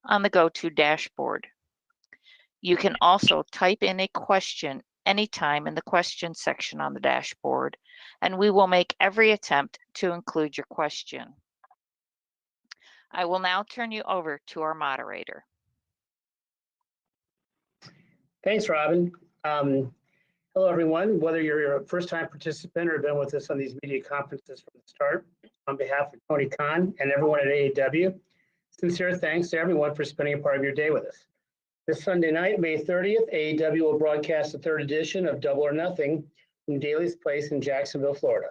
on the GoTo dashboard. You can also type in a question anytime in the question section on the dashboard, and we will make every attempt to include your question. I will now turn you over to our moderator. Thanks, Robin. Hello, everyone. Whether you're a first-time participant or been with us on these media conferences from the start, on behalf of Tony Khan and everyone at AEW, sincere thanks to everyone for spending a part of your day with us. This Sunday night, May 30th, AEW will broadcast the third edition of Double or Nothing from Daly's Place in Jacksonville, Florida.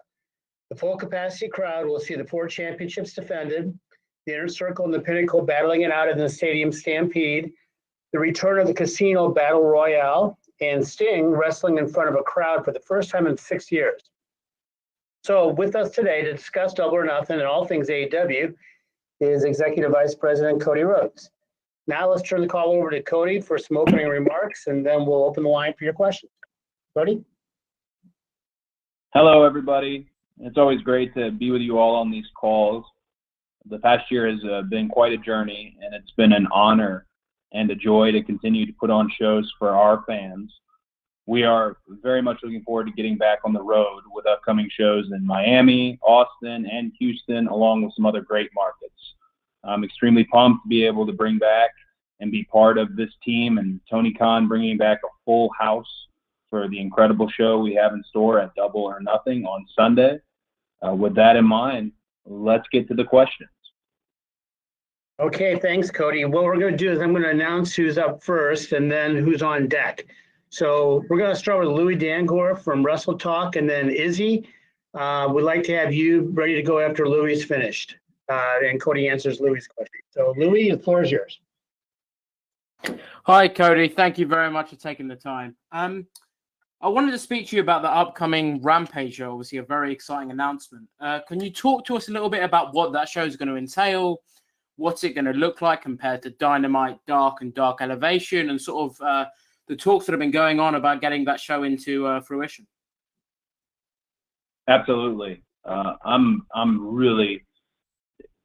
The full capacity crowd will see the 4 championships defended, the Inner Circle and the Pinnacle battling it out in the Stadium Stampede, the return of the Casino Battle Royale, and Sting wrestling in front of a crowd for the first time in 6 years. So with us today to discuss Double or Nothing and all things AEW is Executive Vice President Cody Rhodes. Now let's turn the call over to Cody for some opening remarks, and then we'll open the line for your questions. Cody? Hello, everybody. It's always great to be with you all on these calls. The past year has been quite a journey, and it's been an honor and a joy to continue to put on shows for our fans. We are very much looking forward to getting back on the road with upcoming shows in Miami, Austin, and Houston, along with some other great markets. I'm extremely pumped to be able to bring back and be part of this team, and Tony Khan bringing back a full house for the incredible show we have in store at Double or Nothing on Sunday. With that in mind, let's get to the questions. Okay, thanks, Cody. What we're going to do is I'm going to announce who's up first and then who's on deck. So we're going to start with Louis Dangor from Wrestle Talk, and then Izzy. We'd like to have you ready to go after Louis is finished, and Cody answers Louis' question. So Louis, the floor is yours. Hi, Cody. Thank you very much for taking the time. I wanted to speak to you about the upcoming Rampage show, obviously a very exciting announcement. Can you talk to us a little bit about what that show is going to entail? What's it going to look like compared to Dynamite, Dark, and Dark Elevation, and sort of the talks that have been going on about getting that show into fruition? Absolutely. I'm really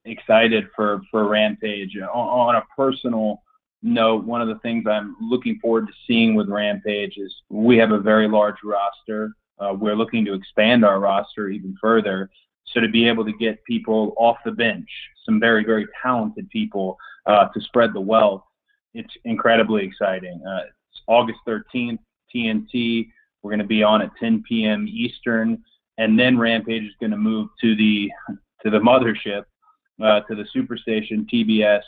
excited for Rampage. On a personal note, one of the things I'm looking forward to seeing with Rampage is we have a very large roster. We're looking to expand our roster even further. So to be able to get people off the bench, some very, very talented people to spread the wealth, it's incredibly exciting. It's August 13th, TNT. We're going to be on at 10 p.m. Eastern, and then Rampage is going to move to the mothership, to the Superstation TBS,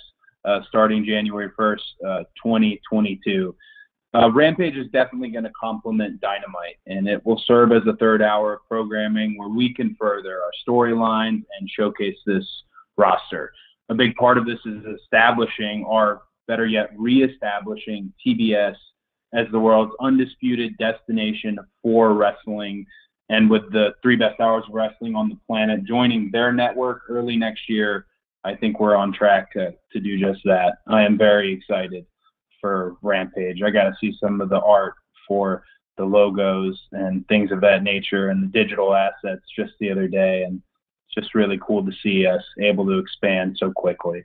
starting January 1st, 2022. Rampage is definitely going to complement Dynamite, and it will serve as a third hour of programming where we can further our storylines and showcase this roster. A big part of this is establishing, or better yet, reestablishing TBS as the world's undisputed destination for wrestling, and with the 3 best hours of wrestling on the planet joining their network early next year, I think we're on track to do just that. I am very excited for Rampage. I got to see some of the art for the logos and things of that nature and the digital assets just the other day, and it's just really cool to see us able to expand so quickly.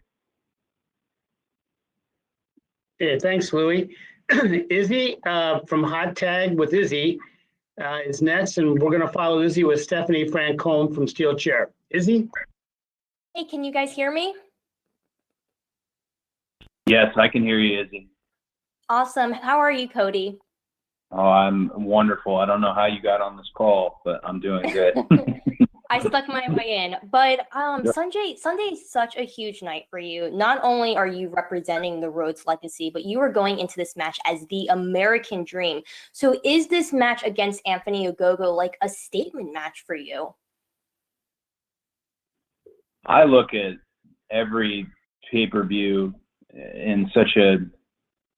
Yeah, thanks, Louis. Izzy from Hot Tag with Izzy is next, and we're going to follow Izzy with Stephanie Francombe from Steel Chair. Izzy? Hey, can you guys hear me? Yes, I can hear you, Izzy. Awesome. How are you, Cody? Oh, I'm wonderful. I don't know how you got on this call, but I'm doing good. I stuck my way in. But Sunday is such a huge night for you. Not only are you representing the Rhodes legacy, but you are going into this match as the American Dream. So is this match against Anthony Ogogo like a statement match for you? I look at every pay-per-view in such a,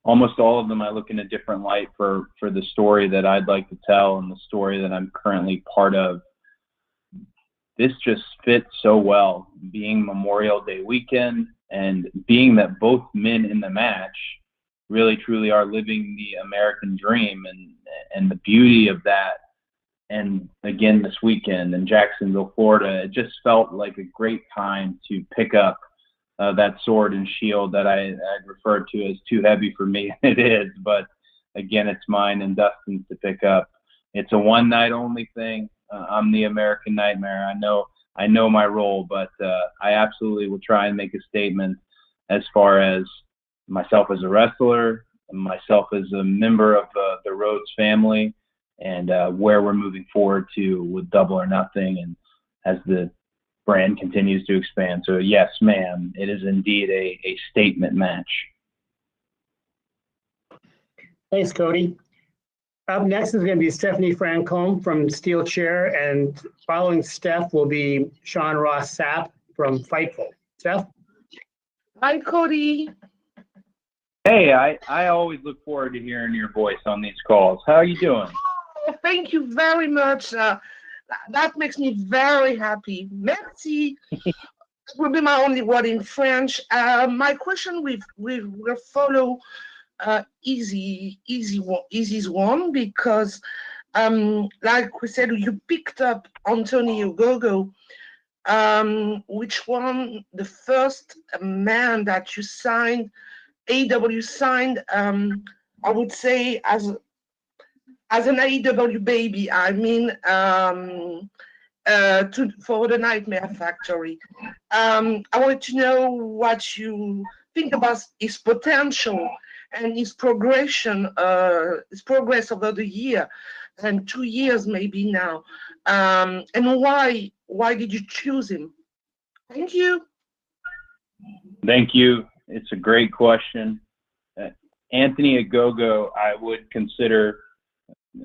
almost all of them I look in a different light for the story that I'd like to tell and the story that I'm currently part of. This just fits so well, being Memorial Day weekend and being that both men in the match really truly are living the American dream, and the beauty of that. And again, this weekend in Jacksonville, Florida, it just felt like a great time to pick up that sword and shield that I referred to as too heavy for me. It is, but again, it's mine and Dustin's to pick up. It's a one night only thing. I'm the American Nightmare. I know my role, but I absolutely will try and make a statement as far as myself as a wrestler, myself as a member of the Rhodes family, and where we're moving forward to with Double or Nothing, and as the brand continues to expand. So yes, ma'am, it is indeed a statement match. Thanks, Cody. Up next is going to be Stephanie Francombe from Steel Chair, and following Steph will be Sean Ross Sapp from Fightful. Steph? Hi, Cody. Hey, I always look forward to hearing your voice on these calls. How are you doing? Oh, thank you very much. That makes me very happy. Merci. That will be my only word in French. My question will follow easy one, because like we said, you picked up Anthony Ogogo, which one the first man that you signed, AEW signed, I would say as an AEW baby. I mean, for the Nightmare Factory. I wanted to know what you think about his potential and his progression, his progress over the year, and 2 years maybe now, and why did you choose him? Thank you. Thank you. It's a great question. Anthony Ogogo, I would consider,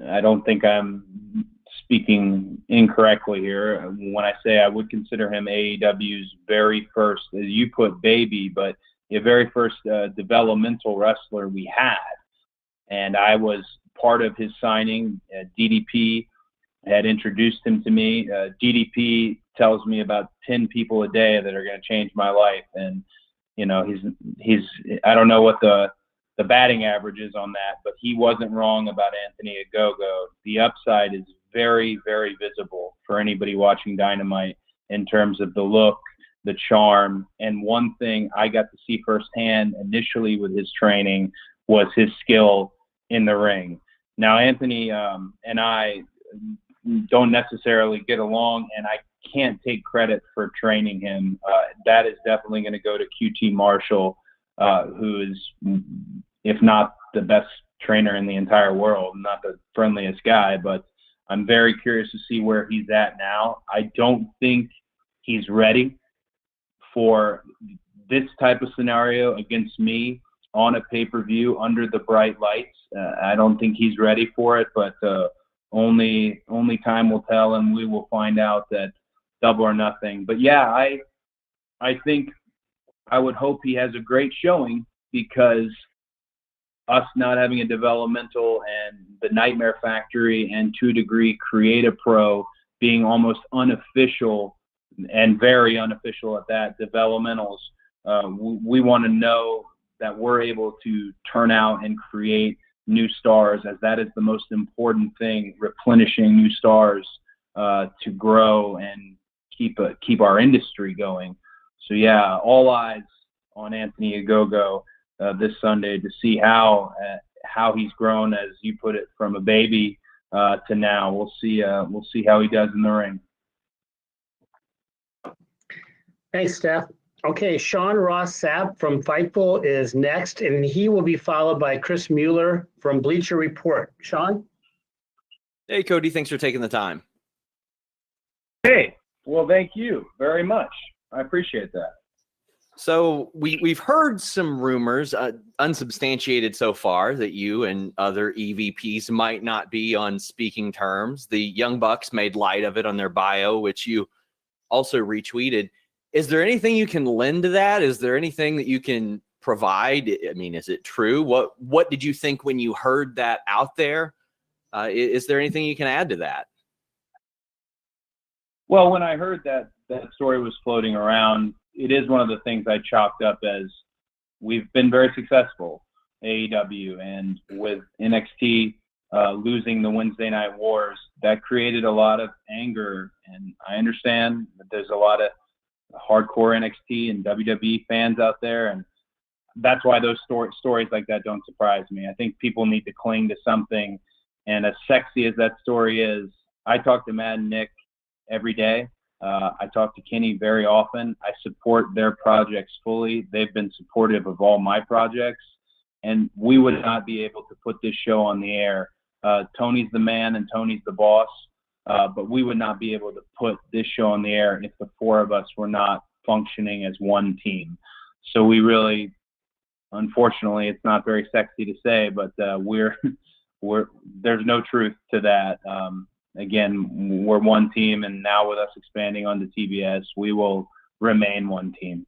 I don't think I'm speaking incorrectly here when I say I would consider him AEW's very first, as you put, baby, but the very first developmental wrestler we had. And I was part of his signing. DDP had introduced him to me. DDP tells me about 10 people a day that are going to change my life. And, you know, he's I don't know what the batting average is on that, but he wasn't wrong about Anthony Ogogo. The upside is very, very visible for anybody watching Dynamite in terms of the look, the charm. And one thing I got to see firsthand initially with his training was his skill in the ring. Now, Anthony and I don't necessarily get along, and I can't take credit for training him. That is definitely going to go to QT Marshall, who is, if not the best trainer in the entire world, not the friendliest guy, but I'm very curious to see where he's at now. I don't think he's ready for this type of scenario against me on a pay-per-view under the bright lights. I don't think he's ready for it, but only time will tell, and we will find out that Double or Nothing. But yeah, I think I would hope he has a great showing, because us not having a developmental and the Nightmare Factory and 2 Degree Creative Pro being almost unofficial and very unofficial at that developmentals, we want to know that we're able to turn out and create new stars, as that is the most important thing, replenishing new stars to grow and keep our industry going. So yeah, all eyes on Anthony Ogogo this Sunday to see how he's grown, as you put it, from a baby to now. We'll see how he does in the ring. Thanks, Steph. Okay, Sean Ross Sapp from Fightful is next, and he will be followed by Chris Mueller from Bleacher Report. Sean? Hey, Cody, thanks for taking the time. Hey, well, thank you very much. I appreciate that. So we've heard some rumors, unsubstantiated so far, that you and other EVPs might not be on speaking terms. The Young Bucks made light of it on their bio, which you also retweeted. Is there anything you can lend to that? Is there anything that you can provide? I mean, is it true? What did you think when you heard that out there? Is there anything you can add to that? Well, when I heard that story was floating around, it is one of the things I chalked up as we've been very successful, AEW, and with NXT losing the Wednesday Night Wars, that created a lot of anger. And I understand that there's a lot of hardcore NXT and WWE fans out there, and that's why those stories like that don't surprise me. I think people need to cling to something, and as sexy as that story is, I talk to Matt and Nick every day. I talk to Kenny very often. I support their projects fully. They've been supportive of all my projects, and we would not be able to put this show on the air. Tony's the man and Tony's the boss, but we would not be able to put this show on the air if the four of us were not functioning as one team. So we really, unfortunately, it's not very sexy to say, but there's no truth to that. Again, we're one team, and now with us expanding onto TBS, we will remain one team.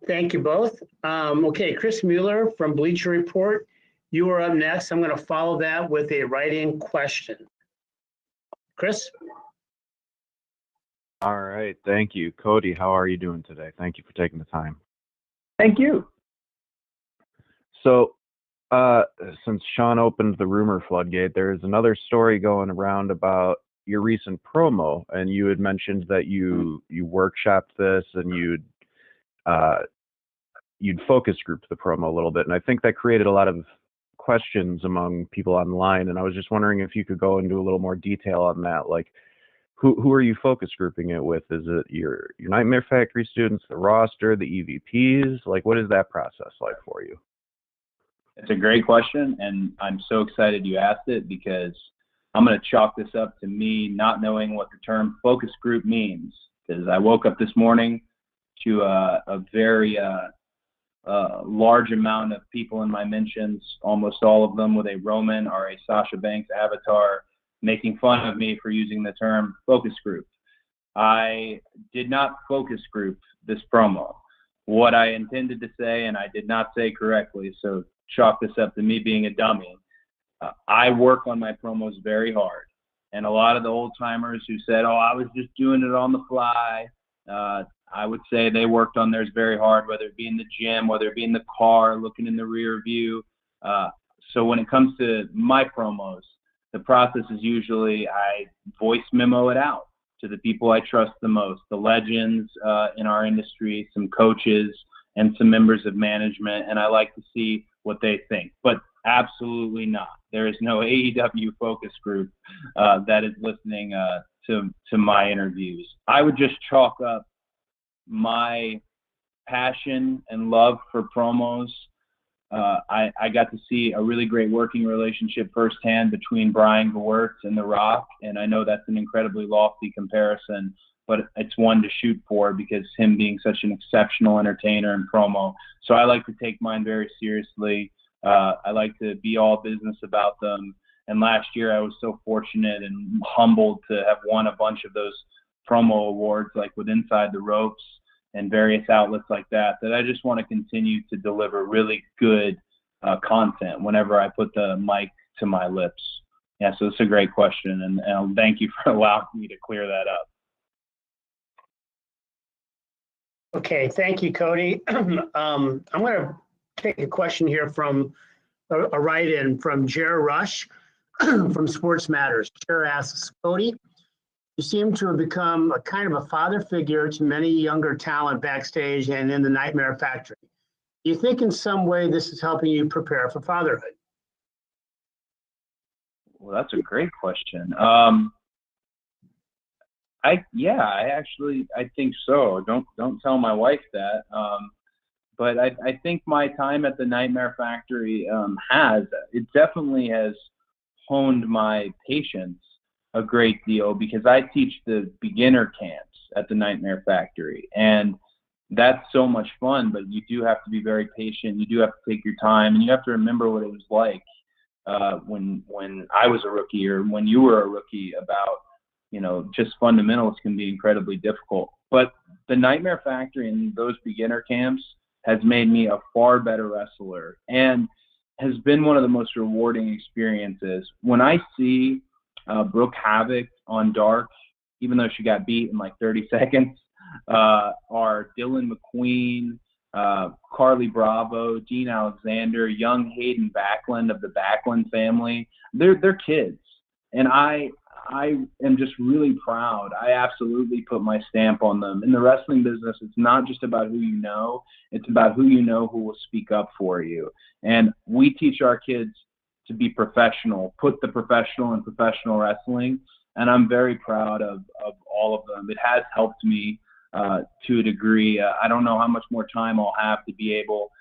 Thank you both. Okay, Chris Mueller from Bleacher Report, you are up next. I'm going to follow that with a write-in question. Chris? All right. Thank you. Cody, how are you doing today? Thank you for taking the time. Thank you. So, since Sean opened the rumor floodgate, there's another story going around about your recent promo, and you had mentioned that you workshopped this and you'd focus grouped the promo a little bit, and I think that created a lot of questions among people online, and I was just wondering if you could go into a little more detail on that. Like, who are you focus grouping it with? Is it your Nightmare Factory students, the roster, the EVPs? Like, what is that process like for you? It's a great question, and I'm so excited you asked it, because I'm going to chalk this up to me not knowing what the term focus group means, because I woke up this morning to a very large amount of people in my mentions, almost all of them with a Roman or a Sasha Banks avatar, making fun of me for using the term focus group. I did not focus group this promo. What I intended to say, and I did not say correctly, so chalk this up to me being a dummy. I work on my promos very hard. And a lot of the old timers who said, oh, I was just doing it on the fly, I would say they worked on theirs very hard, whether it be in the gym, whether it be in the car, looking in the rear view. So when it comes to my promos, the process is usually I voice memo it out to the people I trust the most, the legends in our industry, some coaches, and some members of management, and I like to see what they think. But absolutely not. There is no AEW focus group that is listening to my interviews. I would just chalk up my passion and love for promos. I got to see a really great working relationship firsthand between Brian Gewirtz and The Rock, and I know that's an incredibly lofty comparison, but it's one to shoot for because him being such an exceptional entertainer and promo. So I like to take mine very seriously. I like to be all business about them. And last year I was so fortunate and humbled to have won a bunch of those promo awards, like with Inside the Ropes and various outlets like that, that I just want to continue to deliver really good content whenever I put the mic to my lips. Yeah, so it's a great question, and thank you for allowing me to clear that up. Okay, thank you, Cody. I'm going to take a question here from a write-in from Jer Rush from Sports Matters. Jer asks, Cody, you seem to have become a kind of a father figure to many younger talent backstage and in the Nightmare Factory. Do you think in some way this is helping you prepare for fatherhood? Well, that's a great question. I think so. Don't tell my wife that. But I think my time at the Nightmare Factory definitely has honed my patience a great deal, because I teach the beginner camps at the Nightmare Factory, and that's so much fun, but you do have to be very patient. You do have to take your time, and you have to remember what it was like when I was a rookie, or when you were a rookie, about, just fundamentals can be incredibly difficult. But the Nightmare Factory and those beginner camps has made me a far better wrestler, and has been one of the most rewarding experiences. When I see Brooke Havoc on Dark, even though she got beat in like 30 seconds, or Dylan McQueen, Carly Bravo, Dean Alexander, young Hayden Backlund of the Backlund family, they're kids. And I I am just really proud. I absolutely put my stamp on them. In the wrestling business, it's not just about who you know, it's about who you know who will speak up for you. And we teach our kids to be professional, put the professional in professional wrestling. And I'm very proud of all of them. It has helped me to a degree. I don't know how much more time I'll have to be able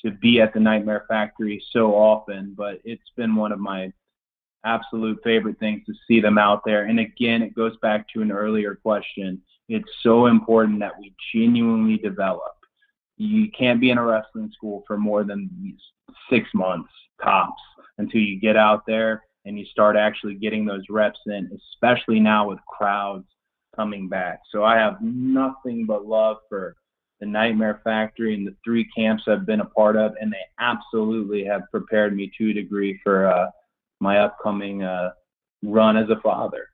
to be at the Nightmare Factory so often, but it's been one of my absolute favorite things to see them out there. And again, it goes back to an earlier question. It's so important that we genuinely develop. You can't be in a wrestling school for more than 6 months tops until you get out there and you start actually getting those reps in, especially now with crowds coming back. So I have nothing but love for the Nightmare Factory and the 3 camps I've been a part of, and they absolutely have prepared me to a degree for my upcoming run as a father.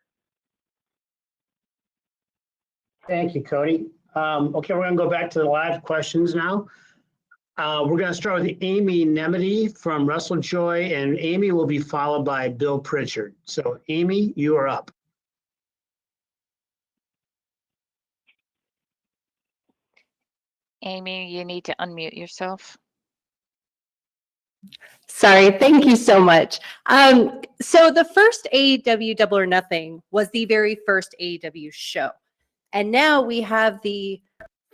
Thank you, Cody. Okay, we're going to go back to the live questions now. We're going to start with Amy Nemedy from WrestleJoy, and Amy will be followed by Bill Pritchard. So, Amy, you are up. Amy, you need to unmute yourself. Sorry, thank you so much. So the first AEW Double or Nothing was the very first AEW show. And now we have the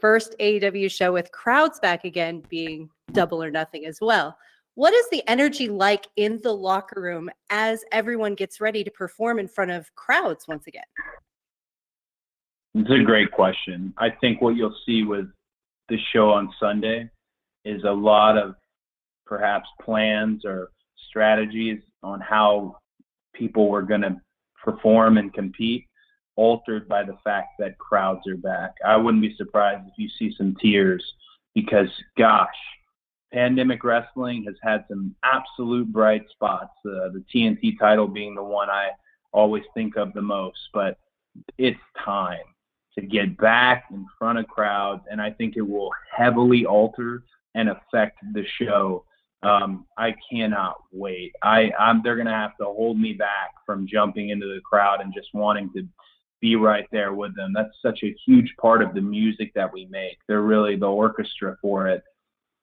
first AEW show with crowds back again being Double or Nothing as well. What is the energy like in the locker room as everyone gets ready to perform in front of crowds once again? It's a great question. I think what you'll see with the show on Sunday is a lot of perhaps plans or strategies on how people were going to perform and compete, altered by the fact that crowds are back. I wouldn't be surprised if you see some tears because, gosh, Pandemic Wrestling has had some absolute bright spots, the TNT title being the one I always think of the most, but it's time to get back in front of crowds, and I think it will heavily alter and affect the show. I cannot wait. They're going to have to hold me back from jumping into the crowd and just wanting to be right there with them. That's such a huge part of the music that we make. They're really the orchestra for it.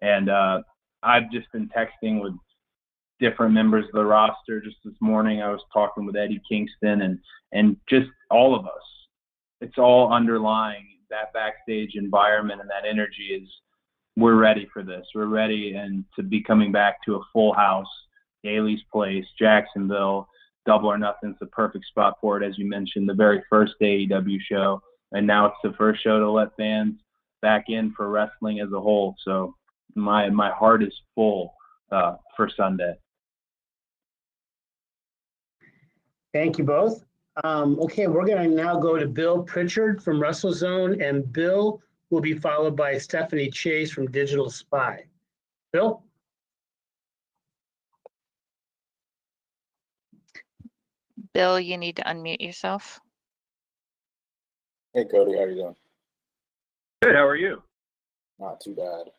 And I've just been texting with different members of the roster. Just this morning, I was talking with Eddie Kingston and just all of us. It's all underlying that backstage environment, and that energy is, we're ready for this. We're ready and to be coming back to a full house, Daly's Place, Jacksonville. Double or Nothing's the perfect spot for it, as you mentioned, the very first AEW show. And now it's the first show to let fans back in for wrestling as a whole. So my heart is full for Sunday. Thank you both. Okay, we're going to now go to Bill Pritchard from WrestleZone, and Bill will be followed by Stephanie Chase from Digital Spy. Bill? Bill, you need to unmute yourself. Hey, Cody, how are you doing? Good, how are you? Not too bad.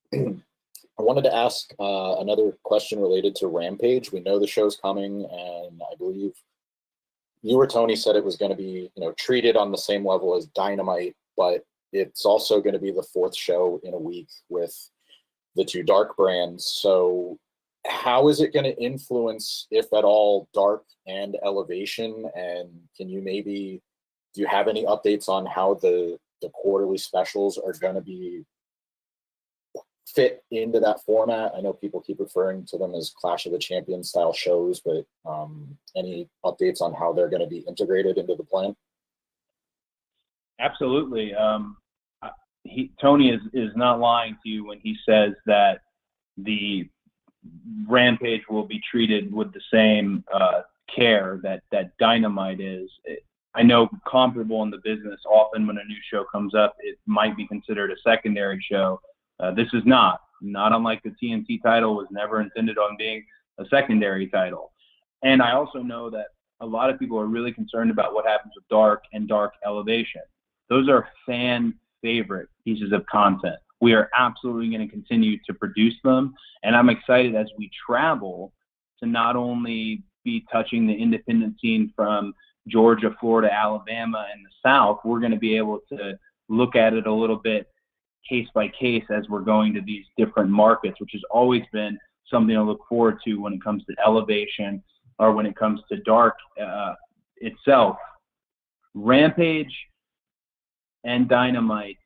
I wanted to ask another question related to Rampage. We know the show's coming, and I believe you or Tony said it was going to be, treated on the same level as Dynamite, but it's also going to be the 4th show in a week with the 2 Dark brands. So how is it going to influence, if at all, Dark and Elevation? And can you do you have any updates on how the quarterly specials are going to be fit into that format? I know people keep referring to them as Clash of the Champions style shows, but any updates on how they're going to be integrated into the plan? Absolutely. Tony is not lying to you when he says that the Rampage will be treated with the same care that Dynamite is. I know comparable in the business, often when a new show comes up, it might be considered a secondary show. This is not unlike the TNT title was never intended on being a secondary title. And I also know that a lot of people are really concerned about what happens with Dark and Dark Elevation. Those are fan favorite pieces of content. We are absolutely going to continue to produce them. And I'm excited as we travel to not only be touching the independent scene from Georgia, Florida, Alabama, and the South, we're going to be able to look at it a little bit case by case as we're going to these different markets, which has always been something to look forward to when it comes to Elevation or when it comes to Dark itself. Rampage and Dynamite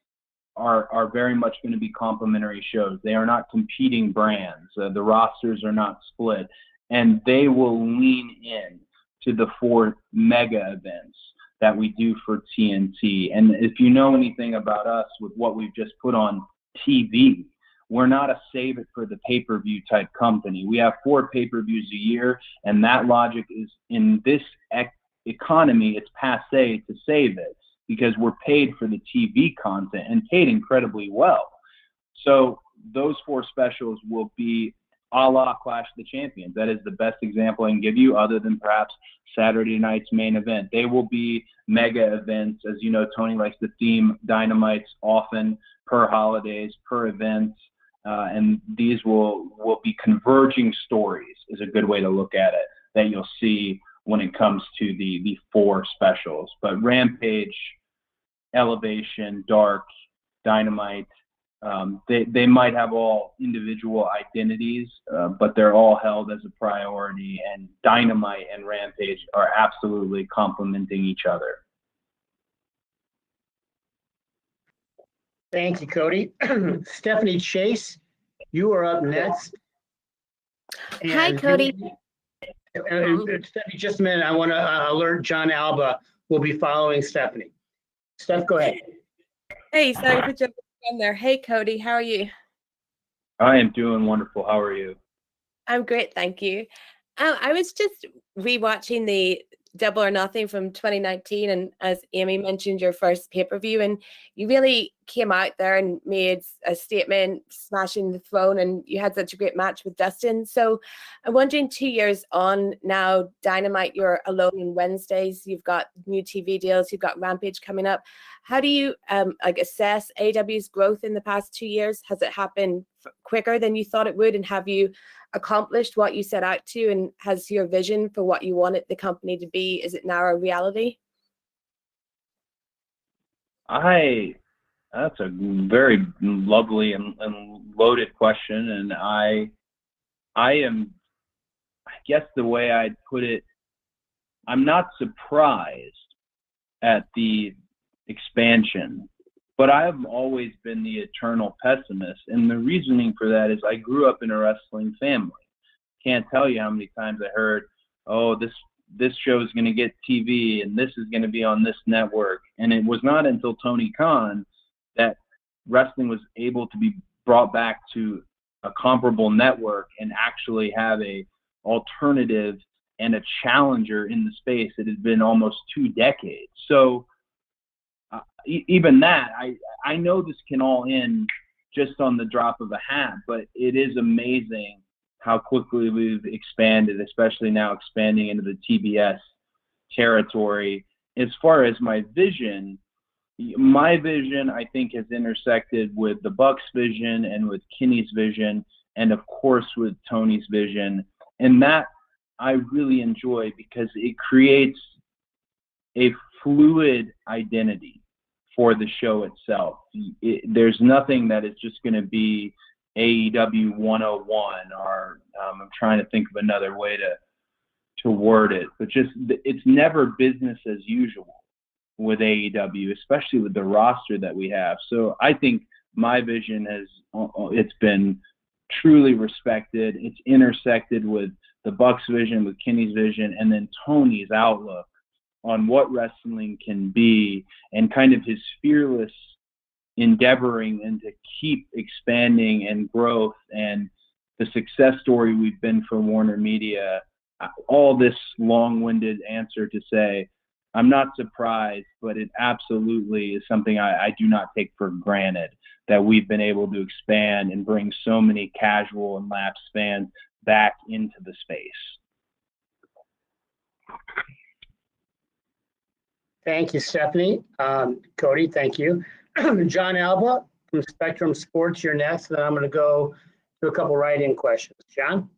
are very much going to be complementary shows. They are not competing brands. The rosters are not split, and they will lean in to the 4 mega events that we do for TNT. And if you know anything about us with what we've just put on TV, we're not a save it for the pay-per-view type company. We have 4 pay-per-views a year, and that logic is, in this economy, it's passé to save it because we're paid for the TV content and paid incredibly well. So those 4 specials will be a la Clash of the Champions. That is the best example I can give you, other than perhaps Saturday night's main event. They will be mega events. As you know, Tony likes to theme Dynamites often per holidays, per events. And these will be converging stories, is a good way to look at it, that you'll see when it comes to the 4 specials. But Rampage, Elevation, Dark, Dynamite, they might have all individual identities, but they're all held as a priority, and Dynamite and Rampage are absolutely complementing each other. Thank you, Cody. Stephanie Chase, you are up next. Hi, And Cody. Stephanie, just a minute. I want to alert John Alba will be following Stephanie. Steph, go ahead. Hey, sorry for jumping in there. Hey, Cody, how are you? I am doing wonderful. How are you? I'm great, thank you. I was just rewatching the Double or Nothing from 2019, and as Amy mentioned, your first pay-per-view, and you really came out there and made a statement, smashing the throne, and you had such a great match with Dustin. So I'm wondering, 2 years on now, Dynamite, you're alone on Wednesdays, you've got new TV deals, you've got Rampage coming up. How do you assess AEW's growth in the past 2 years? Has it happened quicker than you thought it would, and have you accomplished what you set out to, and has your vision for what you wanted the company to be, is it now a reality? That's a very lovely and loaded question, and I guess the way I'd put it, I'm not surprised at the expansion, but I've always been the eternal pessimist. And the reasoning for that is I grew up in a wrestling family. Can't tell you how many times I heard, oh, this show is going to get TV and this is going to be on this network. And it was not until Tony Khan that wrestling was able to be brought back to a comparable network and actually have a alternative and a challenger in the space that has been almost 2 decades. So even that, I know this can all end just on the drop of a hat, but it is amazing how quickly we've expanded, especially now expanding into the TBS territory. As far as my vision, I think, has intersected with the Bucks' vision and with Kenny's vision, and of course with Tony's vision. And that I really enjoy because it creates a fluid identity for the show itself. There's nothing that is just going to be AEW 101, or I'm trying to think of another way to word it, but just it's never business as usual with AEW, especially with the roster that we have. So I think my vision it's been truly respected. It's intersected with the Bucks' vision, with Kenny's vision, and then Tony's outlook on what wrestling can be, and kind of his fearless endeavoring and to keep expanding and growth, and the success story we've been for Warner Media. All this long-winded answer to say, I'm not surprised, but it absolutely is something I do not take for granted, that we've been able to expand and bring so many casual and lapsed fans back into the space. Thank you, Stephanie. Cody, thank you. John Alba from Spectrum Sports, you're next. Then I'm going to go to a couple write-in questions. John?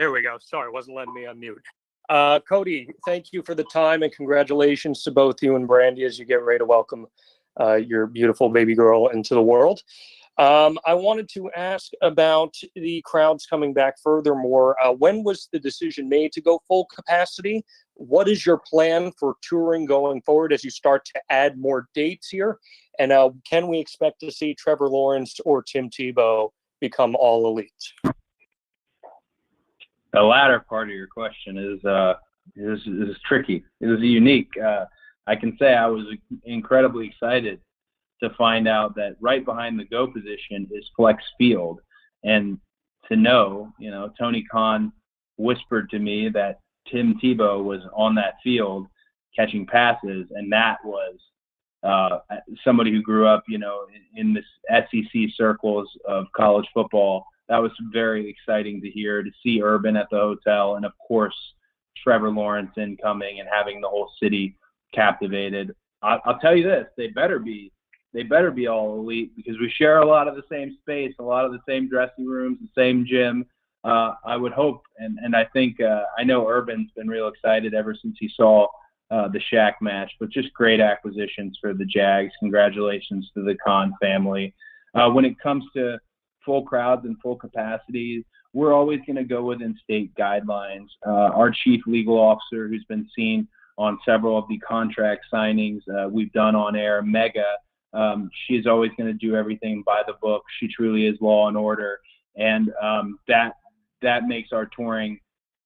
There we go. Sorry, it wasn't letting me unmute. Cody, thank you for the time and congratulations to both you and Brandy as you get ready to welcome your beautiful baby girl into the world. I wanted to ask about the crowds coming back. Furthermore, when was the decision made to go full capacity? What is your plan for touring going forward as you start to add more dates here? And can we expect to see Trevor Lawrence or Tim Tebow become all elite? The latter part of your question is tricky. It is unique. I can say I was incredibly excited to find out that right behind the go position is flex field, and to know, Tony Khan whispered to me that Tim Tebow was on that field catching passes, and that was somebody who grew up, in this SEC circles of college football. That was very exciting to hear, to see Urban at the hotel, and of course Trevor Lawrence incoming and having the whole city captivated. I'll tell you this: they better be all elite, because we share a lot of the same space, a lot of the same dressing rooms, the same gym. I would hope, and I think I know Urban's been real excited ever since he saw the Shaq match. But just great acquisitions for the Jags. Congratulations to the Khan family. When it comes to full crowds and full capacities, we're always going to go within state guidelines. Our chief legal officer, who's been seen on several of the contract signings we've done on air, Mega, she's always going to do everything by the book. She truly is law and order, and that makes our touring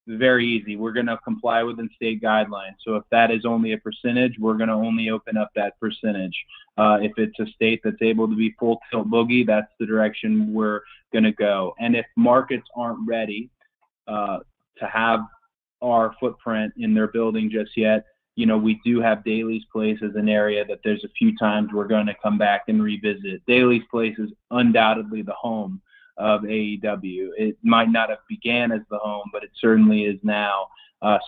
very easy. We're going to comply within state guidelines. So if that is only a percentage, we're going to only open up that percentage. If it's a state that's able to be full tilt boogie, that's the direction we're going to go. And if markets aren't ready to have our footprint in their building just yet, we do have Daly's Place as an area that there's a few times we're going to come back and revisit. Daly's Place is undoubtedly the home of AEW. It might not have began as the home, but it certainly is now.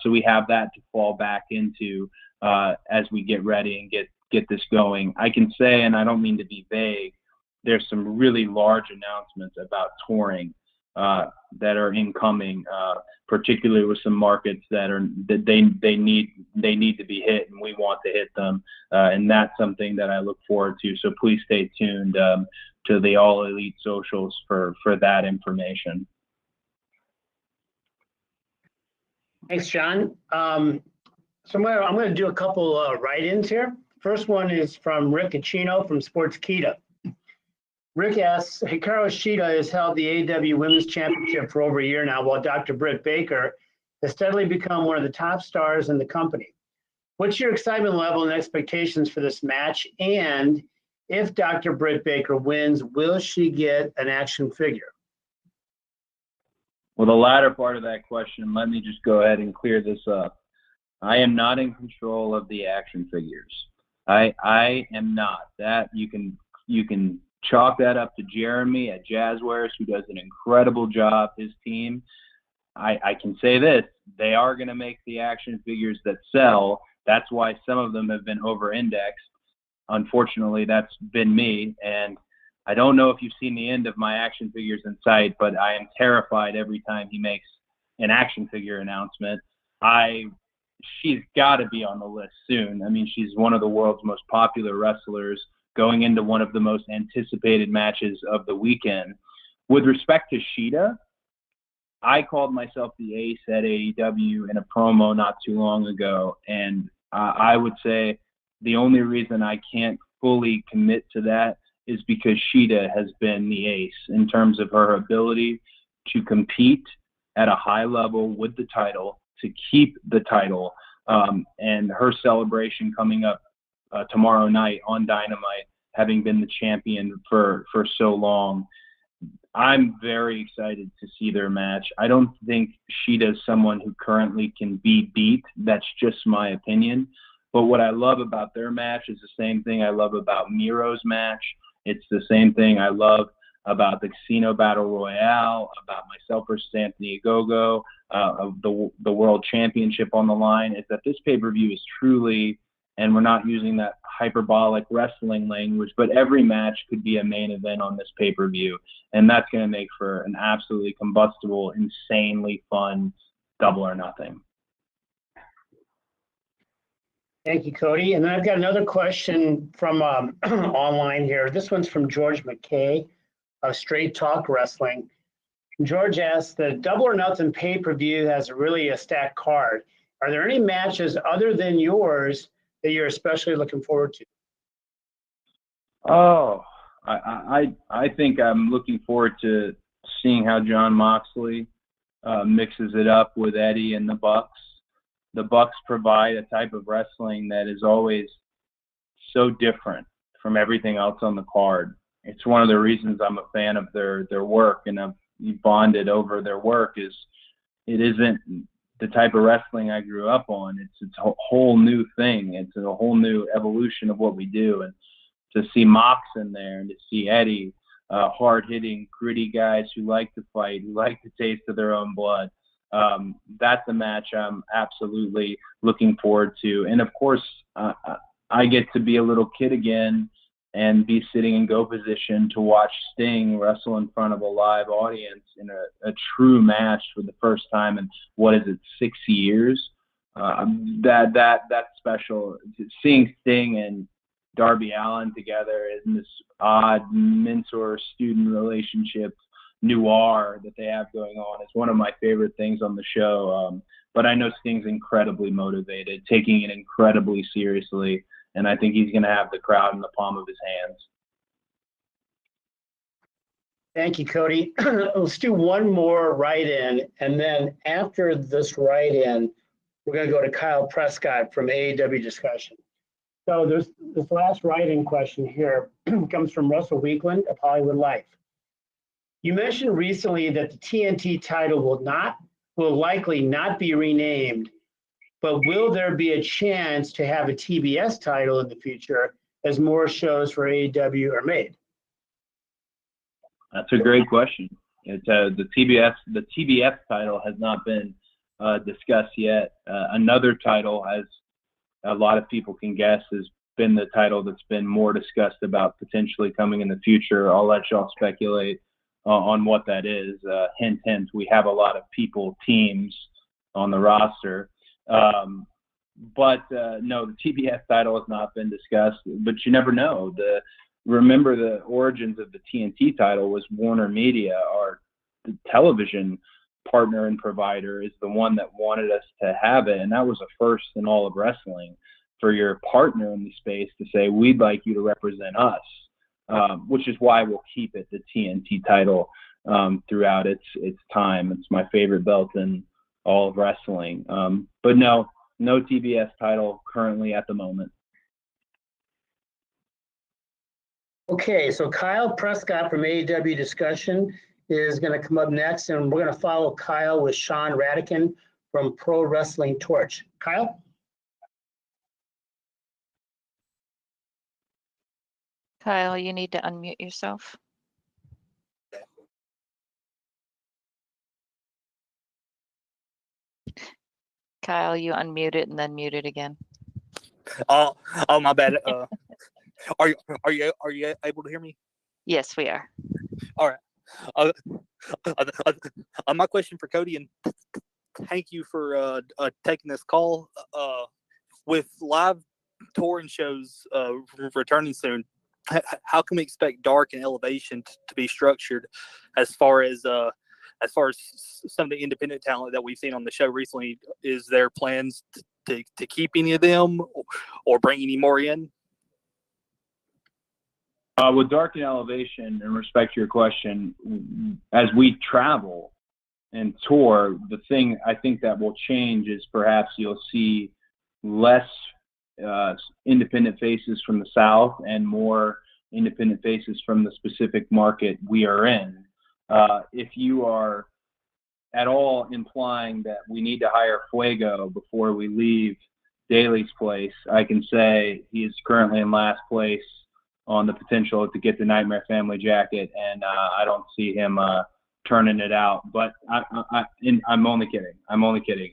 So we have that to fall back into as we get ready and get this going. I can say, and I don't mean to be vague, there's some really large announcements about touring that are incoming, particularly with some markets that they need to be hit, and we want to hit them, and that's something that I look forward to. So please stay tuned to the All Elite socials for that information. Thanks, John. So I'm going to do a couple write-ins here. First one is from Rick Acino from Sportskeeda. Rick asks, Hikaru Shida has held the AEW Women's Championship for over a year now, while Dr. Britt Baker has steadily become one of the top stars in the company. What's your excitement level and expectations for this match? And if Dr. Britt Baker wins, will she get an action figure? Well, the latter part of that question, let me just go ahead and clear this up. I am not in control of the action figures. I am not. That you can chalk that up to Jeremy at Jazzwares, who does an incredible job, his team. I can say this: they are going to make the action figures that sell. That's why some of them have been over-indexed. Unfortunately, that's been me, and I don't know if you've seen the end of my action figures in sight, but I am terrified every time he makes an action figure announcement. She's got to be on the list soon. I mean, she's one of the world's most popular wrestlers, going into one of the most anticipated matches of the weekend. With respect to Shida, I called myself the ace at AEW in a promo not too long ago, and I would say the only reason I can't fully commit to that is because Shida has been the ace in terms of her ability to compete at a high level with the title, to keep the title, and her celebration coming up tomorrow night on Dynamite, having been the champion for so long. I'm very excited to see their match. I don't think Shida's someone who currently can be beat. That's just my opinion. But what I love about their match is the same thing I love about Miro's match. It's the same thing I love about the Casino Battle Royale, about myself versus Anthony Ogogo, of the World Championship on the line, is that this pay-per-view is truly, and we're not using that hyperbolic wrestling language, but every match could be a main event on this pay-per-view. And that's going to make for an absolutely combustible, insanely fun Double or Nothing. Thank you, Cody. And then I've got another question from online here. This one's from George McKay of Straight Talk Wrestling. George asks, the Double or Nothing pay-per-view has really a stacked card. Are there any matches other than yours that you're especially looking forward to? Oh, I think I'm looking forward to seeing how John Moxley mixes it up with Eddie and the Bucks. The Bucks provide a type of wrestling that is always so different from everything else on the card. It's one of the reasons I'm a fan of their work, and I've bonded over their work. Is it isn't the type of wrestling I grew up on. It's a whole new thing. It's a whole new evolution of what we do. And to see Mox in there and to see Eddie, hard-hitting, gritty guys who like to fight, who like the taste of their own blood, that's a match I'm absolutely looking forward to. And, of course, I get to be a little kid again and be sitting in go position to watch Sting wrestle in front of a live audience in a true match for the first time in, 6 years? That's special. Seeing Sting and Darby Allin together in this odd mentor-student relationship noir that they have going on is one of my favorite things on the show. But I know Sting's incredibly motivated, taking it incredibly seriously, and I think he's going to have the crowd in the palm of his hands. Thank you, Cody. Let's do one more write-in, and then after this write-in, we're going to go to Kyle Prescott from AEW Discussion. So there's this last write-in question here comes from Russell Weekland of Hollywood Life. You mentioned recently that the TNT title will likely not be renamed, but will there be a chance to have a TBS title in the future as more shows for AEW are made? That's a great question. It's the TBS title has not been discussed yet. Another title, as a lot of people can guess, has been the title that's been more discussed about potentially coming in the future. I'll let y'all speculate on what that is. Hint, hint, we have a lot of teams on the roster. But no, the TBS title has not been discussed, but you never know. Remember the origins of the TNT title was Warner Media, our television partner and provider, is the one that wanted us to have it. And that was a first in all of wrestling for your partner in the space to say, we'd like you to represent us, which is why we'll keep it the TNT title throughout its time. It's my favorite belt in all of wrestling. But no TBS title currently at the moment. Okay, so Kyle Prescott from AEW Discussion is going to come up next, and we're going to follow Kyle with Sean Radican from Pro Wrestling Torch. Kyle? Kyle, you need to unmute yourself. Kyle, you unmuted and then muted again. Oh, my bad. Are you able to hear me? Yes, we are. All right. My question for Cody, and thank you for taking this call. With live touring shows returning soon, how can we expect Dark and Elevation to be structured as far as some of the independent talent that we've seen on the show recently? Is there plans to keep any of them or bring any more in? With Dark and Elevation, in respect to your question, as we travel and tour, the thing I think that will change is perhaps you'll see less independent faces from the South and more independent faces from the specific market we are in. If you are at all implying that we need to hire Fuego before we leave Daly's place, I can say he is currently in last place on the potential to get the Nightmare Family jacket, and I don't see him turning it out. But I'm only kidding.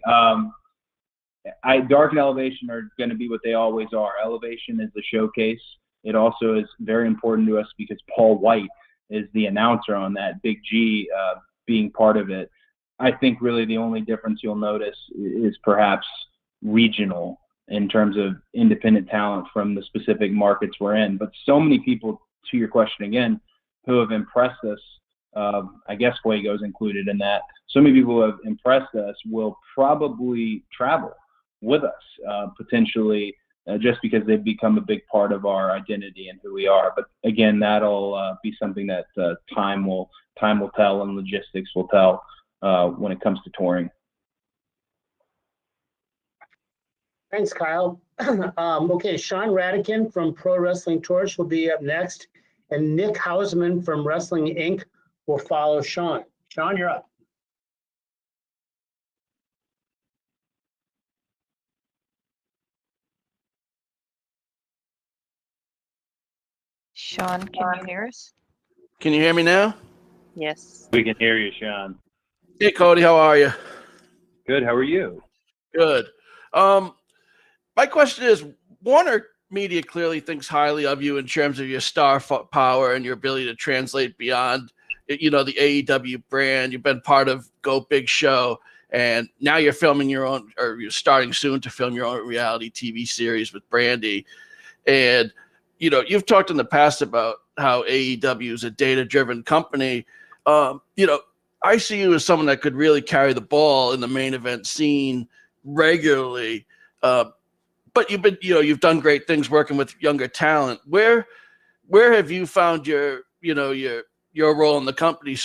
Dark and Elevation are going to be what they always are. Elevation is the showcase. It also is very important to us because Paul White is the announcer on that, Big G being part of it. I think really the only difference you'll notice is perhaps regional in terms of independent talent from the specific markets we're in. But so many people, to your question again, who have impressed us, I guess Fuego's included in that, so many people who have impressed us will probably travel with us, potentially, just because they've become a big part of our identity and who we are. But again, that'll be something that time will tell and logistics will tell when it comes to touring. Thanks, Kyle. Okay, Sean Radican from Pro Wrestling Torch will be up next, and Nick Hausman from Wrestling Inc. will follow Sean. Sean, you're up. Sean, can you hear us? Can you hear me now? Yes. We can hear you, Sean. Hey, Cody, how are you? Good. How are you? Good. My question is, Warner Media clearly thinks highly of you in terms of your star power and your ability to translate beyond, the AEW brand. You've been part of Go Big Show, and now you're filming your own, or you're starting soon to film your own reality TV series with Brandy. And, you've talked in the past about how AEW is a data-driven company. I see you as someone that could really carry the ball in the main event scene regularly. But you've done great things working with younger talent. Where have you found your role in the company?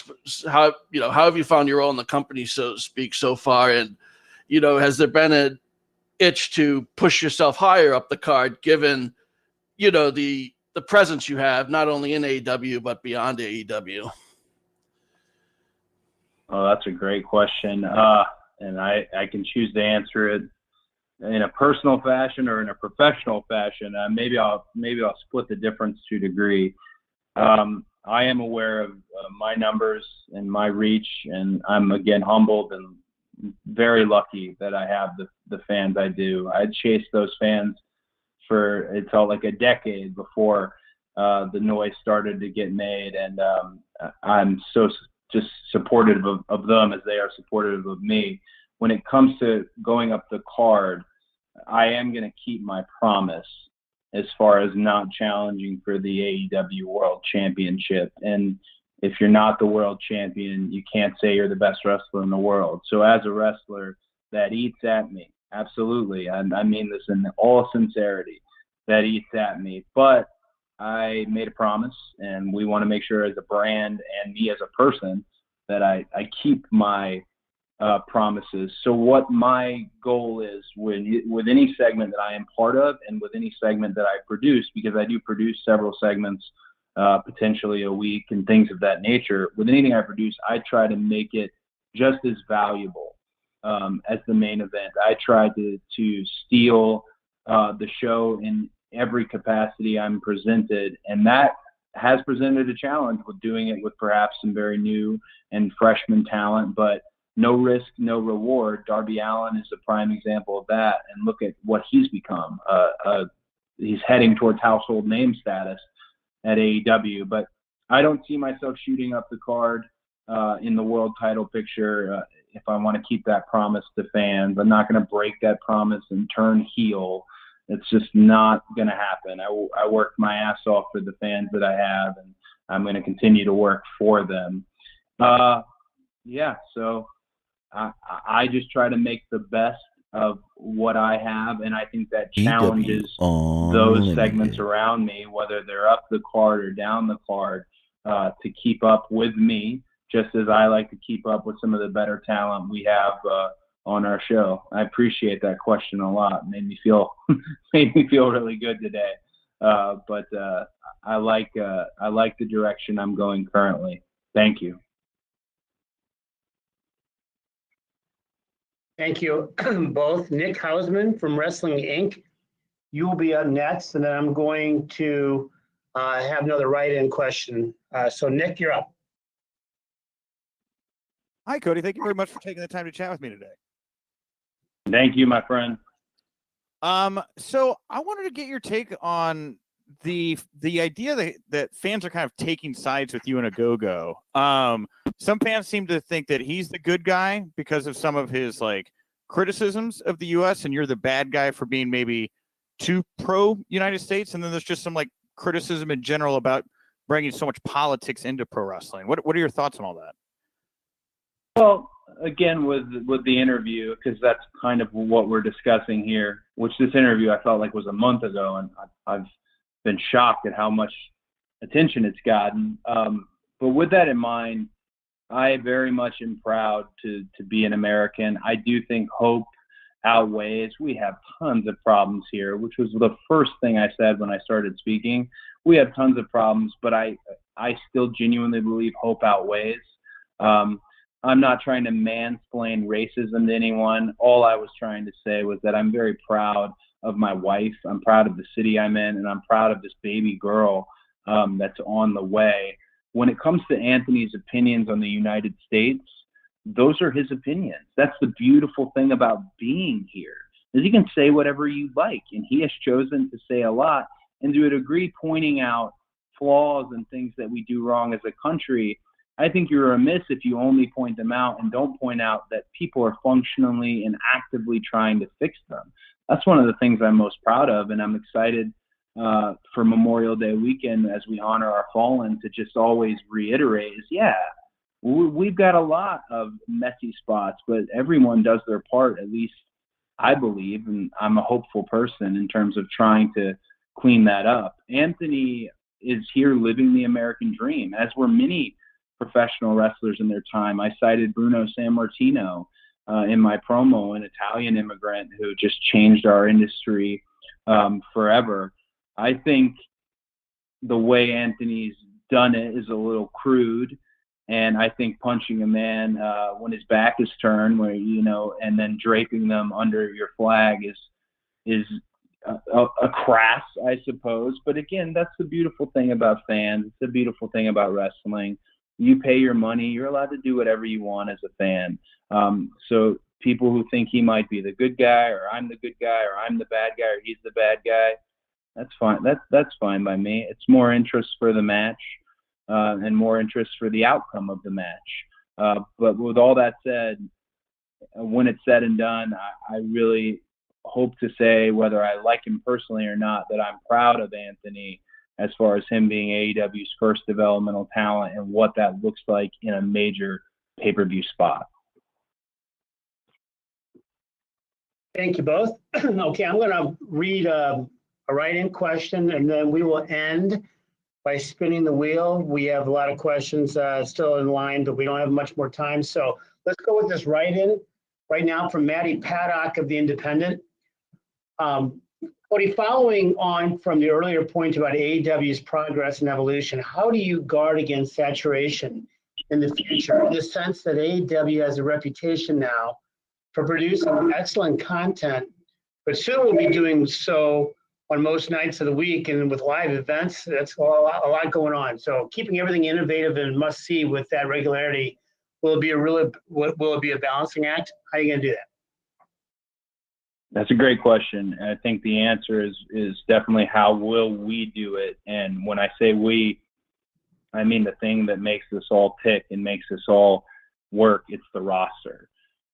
How have you found your role in the company, so to speak, so far? And, has there been an itch to push yourself higher up the card, given, the presence you have, not only in AEW, but beyond AEW? Oh, that's a great question. And I can choose to answer it in a personal fashion or in a professional fashion. Maybe I'll split the difference to a degree. I am aware of my numbers and my reach, and I'm again humbled and very lucky that I have the fans I do. I chased those fans for, it felt like, a decade before the noise started to get made, and I'm so just supportive of them as they are supportive of me. When it comes to going up the card, I am going to keep my promise as far as not challenging for the AEW World Championship. And if you're not the world champion, you can't say you're the best wrestler in the world. So as a wrestler, that eats at me. Absolutely. I mean this in all sincerity. That eats at me. But I made a promise, and we want to make sure as a brand and me as a person that I keep my promises. So what my goal is with any segment that I am part of and with any segment that I produce, because I do produce several segments potentially a week and things of that nature, with anything I produce, I try to make it just as valuable as the main event. I try to steal the show in every capacity I'm presented, and that has presented a challenge with doing it with perhaps some very new and freshman talent, but no risk, no reward. Darby Allin is a prime example of that, and look at what he's become. He's heading towards household name status at AEW, but I don't see myself shooting up the card in the world title picture if I want to keep that promise to fans. I'm not going to break that promise and turn heel. It's just not going to happen. I worked my ass off for the fans that I have, and I'm going to continue to work for them. So I just try to make the best of what I have, and I think that challenges those segments around me, whether they're up the card or down the card, to keep up with me, just as I like to keep up with some of the better talent we have on our show. I appreciate that question a lot. Made me feel really good today. But I like the direction I'm going currently. Thank you. Thank you both. Nick Hausman from Wrestling Inc. You will be up next, and then I'm going to have another write-in question. So Nick, you're up. Hi, Cody. Thank you very much for taking the time to chat with me today. Thank you, my friend. So I wanted to get your take on the idea that fans are kind of taking sides with you and Ogogo. Some fans seem to think that he's the good guy because of some of his like criticisms of the U.S. and you're the bad guy for being maybe too pro United States. And then there's just some like criticism in general about bringing so much politics into pro wrestling. What are your thoughts on all that? Well, again, with the interview, because that's kind of what we're discussing here, which this interview I felt like was a month ago, and I've been shocked at how much attention it's gotten. But with that in mind, I very much am proud to be an American. I do think hope outweighs. We have tons of problems here, which was the first thing I said when I started speaking. We have tons of problems, but I still genuinely believe hope outweighs. I'm not trying to mansplain racism to anyone. All I was trying to say was that I'm very proud of my wife. I'm proud of the city I'm in, and I'm proud of this baby girl that's on the way. When it comes to Anthony's opinions on the United States, those are his opinions. That's the beautiful thing about being here, is you can say whatever you like, and he has chosen to say a lot, and to a degree pointing out flaws and things that we do wrong as a country. I think you're remiss if you only point them out and don't point out that people are functionally and actively trying to fix them. That's one of the things I'm most proud of, and I'm excited for Memorial Day weekend as we honor our fallen to just always reiterate is, yeah, we've got a lot of messy spots, but everyone does their part, at least I believe, and I'm a hopeful person in terms of trying to clean that up. Anthony is here living the American dream, as were many professional wrestlers in their time. I cited Bruno Sammartino in my promo, an Italian immigrant who just changed our industry forever. I think the way Anthony's done it is a little crude, and I think punching a man when his back is turned, where and then draping them under your flag is a crass, I suppose. But again, that's the beautiful thing about fans. It's the beautiful thing about wrestling. You pay your money. You're allowed to do whatever you want as a fan. So people who think he might be the good guy, or I'm the good guy, or I'm the bad guy, or he's the bad guy, that's fine. That's fine by me. It's more interest for the match and more interest for the outcome of the match. But with all that said, when it's said and done, I really hope to say, whether I like him personally or not, that I'm proud of Anthony as far as him being AEW's first developmental talent and what that looks like in a major pay-per-view spot. Thank you both. Okay, I'm going to read a write-in question, and then we will end by spinning the wheel. We have a lot of questions still in line, but we don't have much more time. So let's go with this write-in right now from Maddie Paddock of The Independent. Cody, following on from the earlier point about AEW's progress and evolution, how do you guard against saturation in the future, in the sense that AEW has a reputation now for producing excellent content, but soon will be doing so on most nights of the week and with live events? That's a lot going on. So keeping everything innovative and must see with that regularity, will it be a balancing act? How are you going to do that? That's a great question. And I think the answer is definitely how will we do it. And when I say we, I mean the thing that makes us all tick and makes us all work. It's the roster.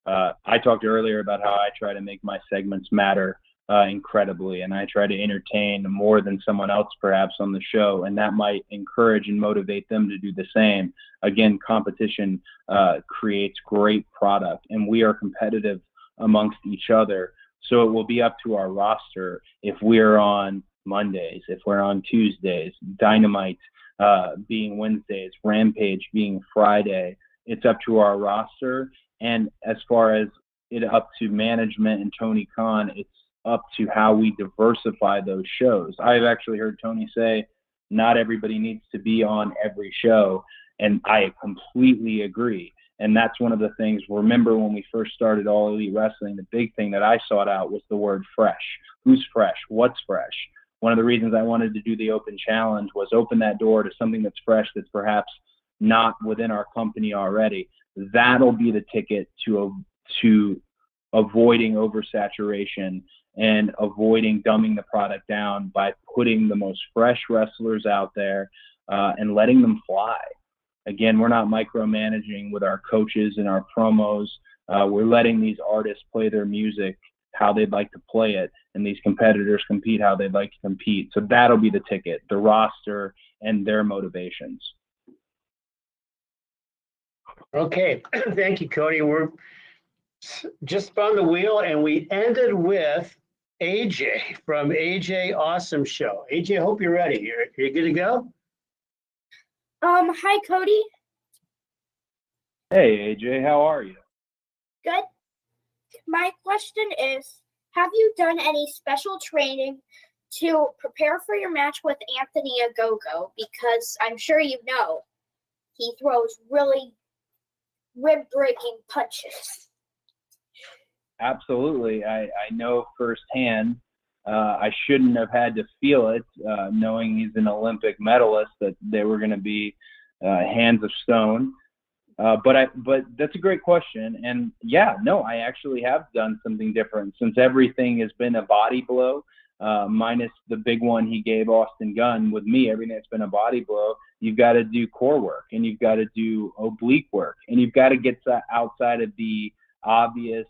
I talked earlier about how I try to make my segments matter incredibly, and I try to entertain more than someone else perhaps on the show, and that might encourage and motivate them to do the same. Again, competition creates great product, and we are competitive amongst each other. So it will be up to our roster if we're on Mondays, if we're on Tuesdays, Dynamite being Wednesdays, Rampage being Friday. It's up to our roster. And as far as it up to management and Tony Khan, it's up to how we diversify those shows. I've actually heard Tony say not everybody needs to be on every show, and I completely agree. And that's one of the things. Remember when we first started All Elite Wrestling, the big thing that I sought out was the word fresh. Who's fresh? What's fresh? One of the reasons I wanted to do the open challenge was open that door to something that's fresh, that's perhaps not within our company already. That'll be the ticket to avoiding oversaturation and avoiding dumbing the product down by putting the most fresh wrestlers out there and letting them fly. Again, we're not micromanaging with our coaches and our promos. We're letting these artists play their music how they'd like to play it, and these competitors compete how they'd like to compete. So that'll be the ticket, the roster and their motivations. Okay, thank you, Cody. We're just spun the wheel, and we ended with AJ from AJ Awesome Show. AJ, I hope you're ready. You're good to go? Hi, Cody. Hey, AJ, how are you? Good. My question is, have you done any special training to prepare for your match with Anthony Ogogo? Because I'm sure you know he throws really rib-breaking punches. Absolutely. I know firsthand. I shouldn't have had to feel it, knowing he's an Olympic medalist, that they were going to be hands of stone. But that's a great question. And yeah, no, I actually have done something different since everything has been a body blow, minus the big one he gave Austin Gunn. With me, everything that's been a body blow, you've got to do core work, and you've got to do oblique work, and you've got to get outside of the obvious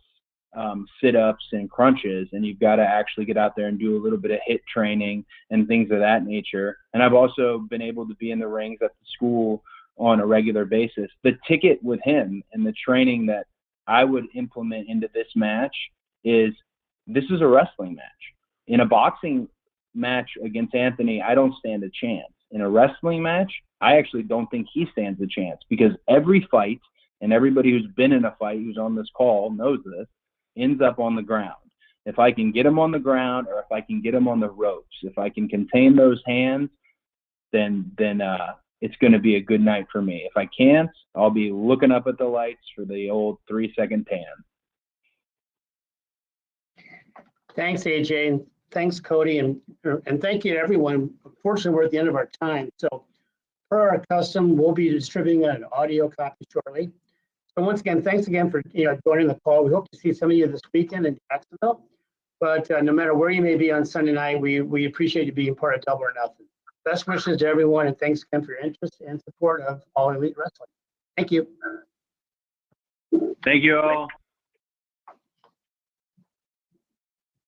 sit-ups and crunches, and you've got to actually get out there and do a little bit of HIIT training and things of that nature. And I've also been able to be in the rings at the school on a regular basis. The ticket with him and the training that I would implement into this match is, this is a wrestling match. In a boxing match against Anthony, I don't stand a chance. In a wrestling match, I actually don't think he stands a chance, because every fight, and everybody who's been in a fight who's on this call knows this, ends up on the ground. If I can get him on the ground, or if I can get him on the ropes, if I can contain those hands, then it's going to be a good night for me. If I can't, I'll be looking up at the lights for the old 3-second tan. Thanks, AJ, and thanks, Cody, and thank you to everyone. Unfortunately, we're at the end of our time. So per our custom, we'll be distributing an audio copy shortly. So once again, thanks again for joining the call. We hope to see some of you this weekend in Jacksonville. But no matter where you may be on Sunday night, we appreciate you being part of Double or Nothing. Best wishes to everyone, and thanks again for your interest and support of All Elite Wrestling. Thank you. Thank you all.